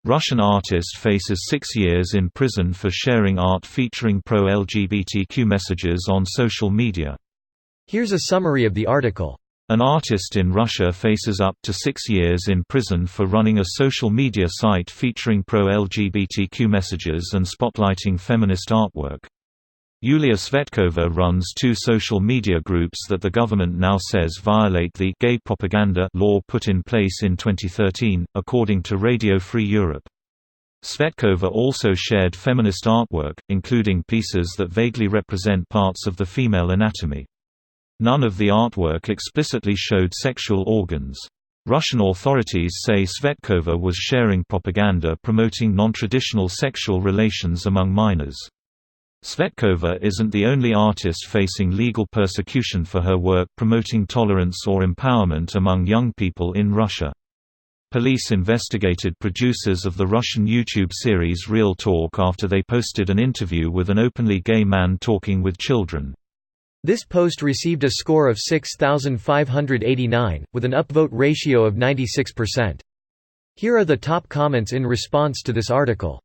Russian artist faces 6 years in prison for sharing art featuring pro-LGBTQ messages on social media. Here's a summary of the article. An artist in Russia faces up to 6 years in prison for running a social media site featuring pro-LGBTQ messages and spotlighting feminist artwork. Yulia Svetkova runs 2 social media groups that the government now says violate the gay propaganda law put in place in 2013, according to Radio Free Europe. Svetkova also shared feminist artwork, including pieces that vaguely represent parts of the female anatomy. None of the artwork explicitly showed sexual organs. Russian authorities say Svetkova was sharing propaganda promoting non-traditional sexual relations among minors. Svetkova isn't the only artist facing legal persecution for her work promoting tolerance or empowerment among young people in Russia. Police investigated producers of the Russian YouTube series Real Talk after they posted an interview with an openly gay man talking with children. This post received a score of 6,589, with an upvote ratio of 96%. Here are the top comments in response to this article.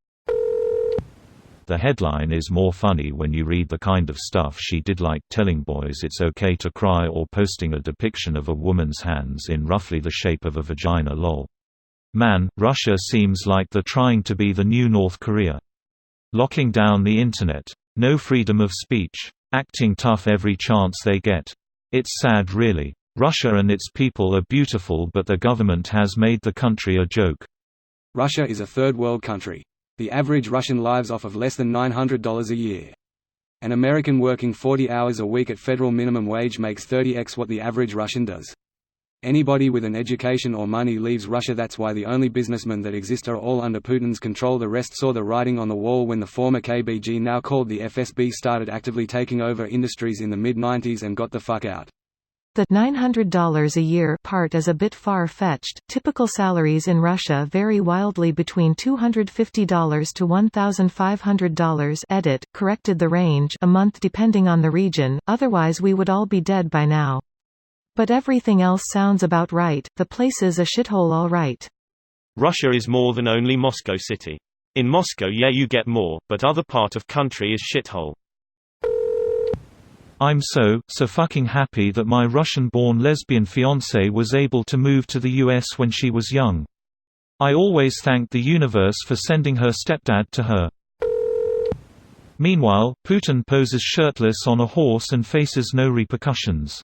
The headline is more funny when you read the kind of stuff she did, like telling boys it's okay to cry or posting a depiction of a woman's hands in roughly the shape of a vagina. Lol. Man, Russia seems like they're trying to be the new North Korea. Locking down the internet. No freedom of speech. Acting tough every chance they get. It's sad really. Russia and its people are beautiful, but the government has made the country a joke. Russia is a third world country. The average Russian lives off of less than $900 a year. An American working 40 hours a week at federal minimum wage makes 30x what the average Russian does. Anybody with an education or money leaves Russia. That's why the only businessmen that exist are all under Putin's control. The rest saw the writing on the wall when the former KBG, now called the FSB, started actively taking over industries in the mid-90s and got the fuck out. The $900 a year part is a bit far-fetched. Typical salaries in Russia vary wildly between $250 to $1,500 edit, corrected the range a month depending on the region, otherwise we would all be dead by now. But everything else sounds about right. The place is a shithole all right. Russia is more than only Moscow city. In Moscow yeah you get more, but other part of country is shithole. I'm so fucking happy that my Russian-born lesbian fiancée was able to move to the US when she was young. I always thank the universe for sending her stepdad to her. Meanwhile, Putin poses shirtless on a horse and faces no repercussions.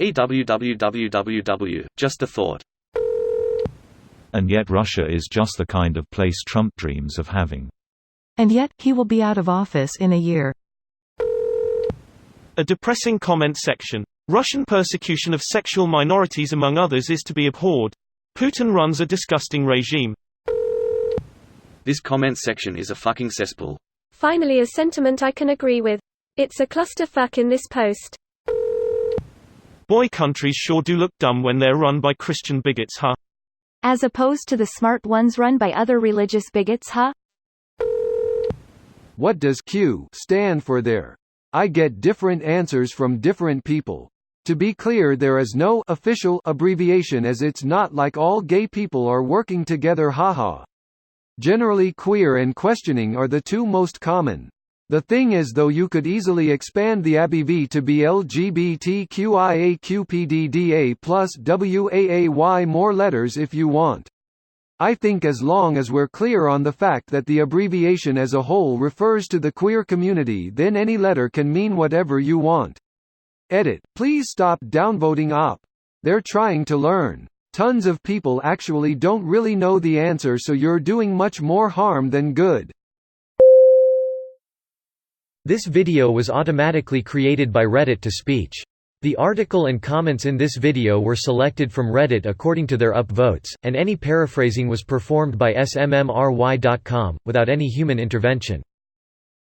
EWWWWW, just a thought. And yet Russia is just the kind of place Trump dreams of having. And yet, he will be out of office in a year. A depressing comment section. Russian persecution of sexual minorities among others is to be abhorred. Putin runs a disgusting regime. This comment section is a fucking cesspool. Finally a sentiment I can agree with. It's a clusterfuck in this post. Boy, countries sure do look dumb when they're run by Christian bigots, huh? As opposed to the smart ones run by other religious bigots, huh? What does Q stand for there? I get different answers from different people. To be clear, there is no official abbreviation, as it's not like all gay people are working together, haha. Generally queer and questioning are the two most common. The thing is though, you could easily expand the ABV to be LGBTQIAQPDDA plus WAAY, more letters if you want. I think as long as we're clear on the fact that the abbreviation as a whole refers to the queer community, then any letter can mean whatever you want. Edit. Please stop downvoting op. They're trying to learn. Tons of people actually don't really know the answer, so you're doing much more harm than good. This video was automatically created by Reddit to speech. The article and comments in this video were selected from Reddit according to their upvotes, and any paraphrasing was performed by smmry.com, without any human intervention.